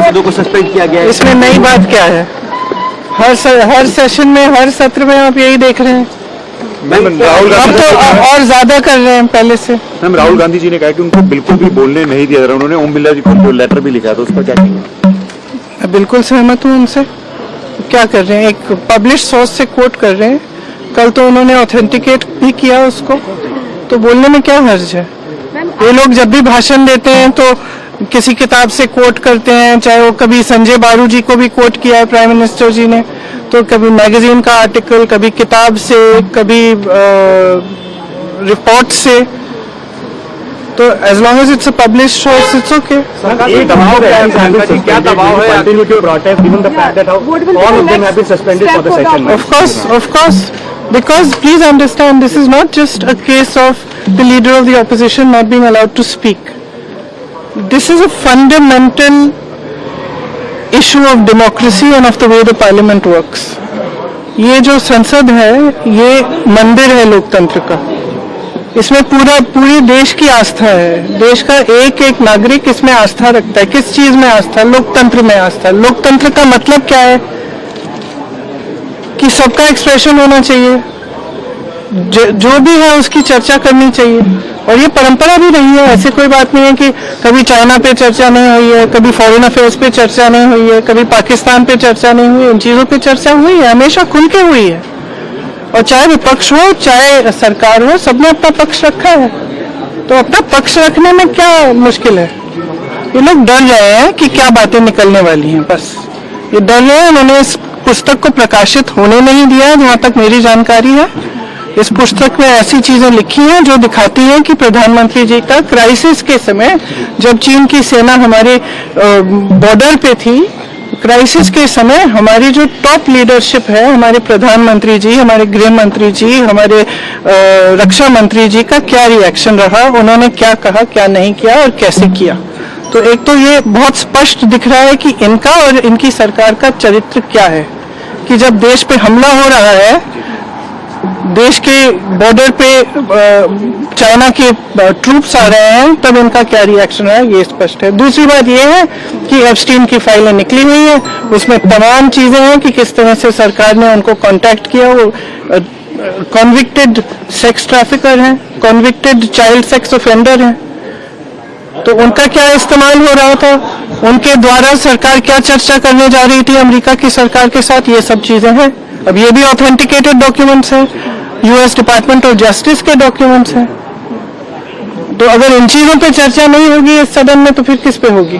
सांसदों को सस्पेंड किया गया है। इसमें नई बात क्या है? हर सेशन में, हर सत्र में आप यही देख रहे हैं। मैम राहुल अब गांधी तो और ज्यादा कर रहे हैं पहले से। मैम राहुल गांधी जी ने कहा कि उनको बिल्कुल भी बोलने नहीं दिया जा रहा। उन्होंने ओम बिरला जी को लेटर भी लिखा, तो उसका क्या कहेंगे? मैं बिल्कुल सहमत हूँ उनसे। क्या कर रहे हैं, एक पब्लिश सोर्स से कोट कर रहे हैं। कल तो उन्होंने ऑथेंटिकेट भी किया उसको, तो बोलने में क्या हर्ज है? ये लोग जब भी भाषण देते हैं तो किसी किताब से कोट करते हैं, चाहे वो कभी संजय बारू जी को भी कोट किया है प्राइम मिनिस्टर जी ने, तो कभी मैगजीन का आर्टिकल, कभी किताब से, कभी रिपोर्ट से। तो as long as it's a publish source it's okay. ये दबाव है, क्या दबाव है? Continue to protest given the fact that all of them have been suspended for the session. Of course, because please understand, this is not just a case of the leader of the opposition not being allowed to speak. This is a fundamental issue of democracy and of the way the parliament works. ये जो संसद है, ये मंदिर है लोकतंत्र का। इसमें पूरी देश की आस्था है। देश का एक एक नागरिक इसमें आस्था रखता है। किस चीज में आस्था? लोकतंत्र में आस्था। लोकतंत्र का मतलब क्या है? कि सबका एक्सप्रेशन होना चाहिए, जो भी है उसकी चर्चा करनी चाहिए। और ये परंपरा भी रही है। ऐसे कोई बात नहीं है कि कभी चाइना पे चर्चा नहीं हुई है, कभी फॉरेन अफेयर्स पे चर्चा नहीं हुई है, कभी पाकिस्तान पे चर्चा नहीं हुई है। इन चीजों पे चर्चा हुई है, हमेशा खुल के हुई है। और चाहे विपक्ष हो, चाहे सरकार हो, सबने अपना पक्ष रखा है। तो अपना पक्ष रखने में क्या मुश्किल है? ये लोग डर रहे हैं कि क्या बातें निकलने वाली हैं, बस ये डर रहे हैं। उन्होंने इस पुस्तक को प्रकाशित होने नहीं दिया, जहां तक मेरी जानकारी है। इस पुस्तक में ऐसी चीजें लिखी हैं जो दिखाती हैं कि प्रधानमंत्री जी का क्राइसिस के समय, जब चीन की सेना हमारे बॉर्डर पे थी, क्राइसिस के समय हमारी जो टॉप लीडरशिप है, हमारे प्रधानमंत्री जी, हमारे गृह मंत्री जी, हमारे रक्षा मंत्री जी का क्या रिएक्शन रहा, उन्होंने क्या कहा, क्या नहीं किया और कैसे किया। तो एक तो ये बहुत स्पष्ट दिख रहा है कि इनका और इनकी सरकार का चरित्र क्या है, कि जब देश पे हमला हो रहा है, देश के बॉर्डर पे चाइना के ट्रूप्स आ रहे हैं, तब इनका क्या रिएक्शन है, ये स्पष्ट है। दूसरी बात ये है कि एप्स्टीन की फाइलें निकली हुई है, उसमें तमाम चीजें हैं कि किस तरह से सरकार ने उनको कांटेक्ट किया। वो कॉन्विक्टेड सेक्स ट्रैफिकर हैं, कॉन्विक्टेड चाइल्ड सेक्स ऑफेंडर हैं, तो उनका क्या इस्तेमाल हो रहा था, उनके द्वारा सरकार क्या चर्चा करने जा रही थी अमेरिका की सरकार के साथ, ये सब चीजें हैं। अब ये भी ऑथेंटिकेटेड डॉक्यूमेंट्स हैं, यूएस डिपार्टमेंट ऑफ जस्टिस के डॉक्यूमेंट्स हैं। तो अगर इन चीजों पे चर्चा नहीं होगी इस सदन में, तो फिर किस पे होगी?